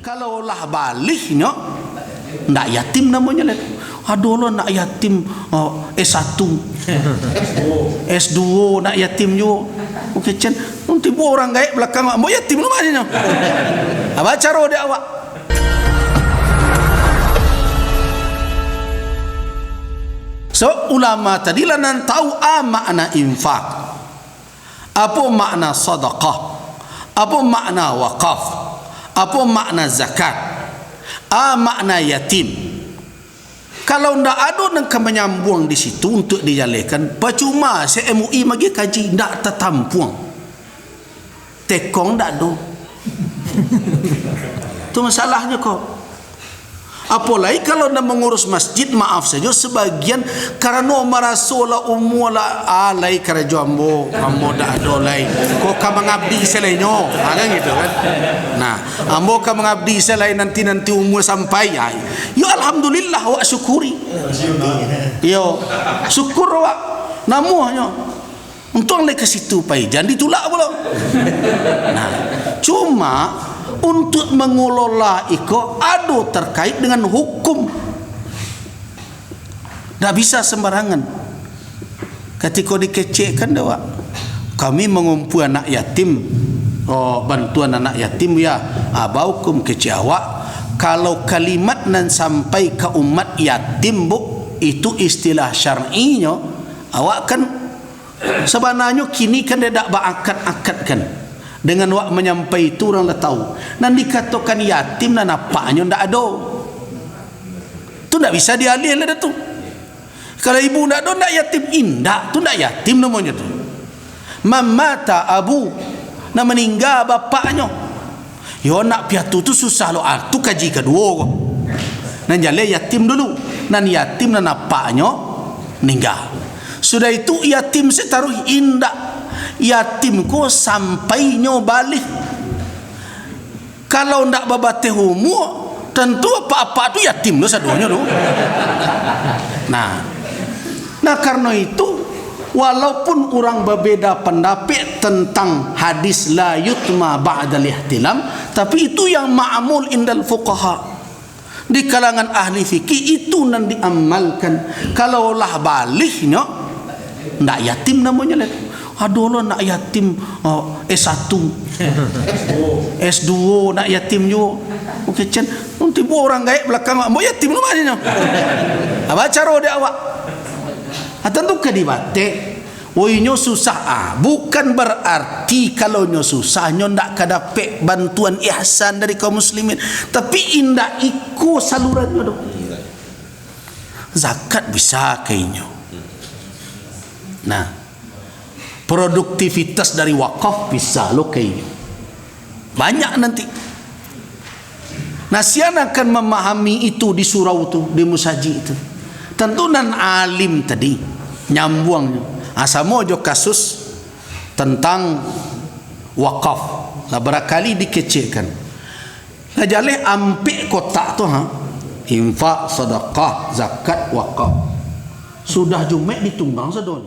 Kalau lah baliknya ndak yatim namanya lah. Aduh lo nak yatim S1 S2 nak yatim juga. Okey cen nanti orang gaib belakang mau yatim lu mana? Apa cara dia awak? So ulama tadi lah nan tahu makna infak. Apa makna sedekah? Apa makna wakaf? Apa makna zakat? Makna yatim. Kalau ndak ada nak menyambung di situ untuk dijalankan, percuma MUI bagi kaji ndak tertampung. Tekong ndak ada. Itu masalahnya kok. Apalagi kalau nak mengurus masjid, maaf saja sebagian karena merasola umula alai kerja ambo dak ada lai. Kok ka mengabdi selainnya. Kan gitu kan. Nah, ambo ka mengabdi selain nanti umur sampai ya. Ya alhamdulillah wa syukuri. Yo syukur wa namuhnya. Untung lek ke situ pai jangan ditolak pula. Nah, cuma untuk mengelola iko ada terkait dengan hukum. Tak bisa sembarangan. Ketika dikecekkan dewa, kami mengumpul anak yatim, bantuan anak yatim ya, abaukum kecek awak. Kalau kalimat nan sampai ke umat yatim bu, itu istilah syar'inya, awak kan sebenarnya kini kan dia tak berakad-akadkan. Dengan wak menyampai itu orang dah tahu. Dan dikatakan yatim dan apanya ndak ada. Tu ndak bisa dialih lah tu. Kalau ibu ndak ada ndak yatim indak, tu ndak yatim namanya tu. Mamata abu, nak meninggal bapaknya. Yo nak piatu tu susah lo. Tu kaji kedua kok. Nan jale yatim dulu. Nan yatim dan apanya meninggal. Sudah itu yatim setaruh indak. Yatim ko sampainya balik. Kalau ndak babatih umur, tentu apa-apa tu yatim lo sadonya lo. Nah karena itu walaupun orang berbeza pendapat tentang hadis la yutma ba'dal ihtilam, tapi itu yang ma'mul indal fuqaha. Di kalangan ahli fikih itu nan diamalkan. Kalau lah baliknya ndak yatim namanya lah. Aduh lo nak yatim S1 S2 nak yatim juga. Okey cen nanti orang gaib belakang mau yatim lu mana? Apa cara dia awak? Tentu kedibate. Woinyo susah. Bukan berarti kalau nyo susah nyo ndak kadape bantuan ihsan dari kaum muslimin, tapi indak iko saluran nyo. Zakat bisa kayaknya. Nah, produktivitas dari wakaf bisa lo kayaknya banyak nanti. Nah sian akan memahami itu di surau itu, di musaji itu. Tentu nan alim tadi nyambungnya. Asamo jo kasus tentang wakaf. Lah barangkali dikecilkan. Nah jale ampe kotak tu infak, sedekah, zakat, wakaf. Sudah jumek ditunggang sedon.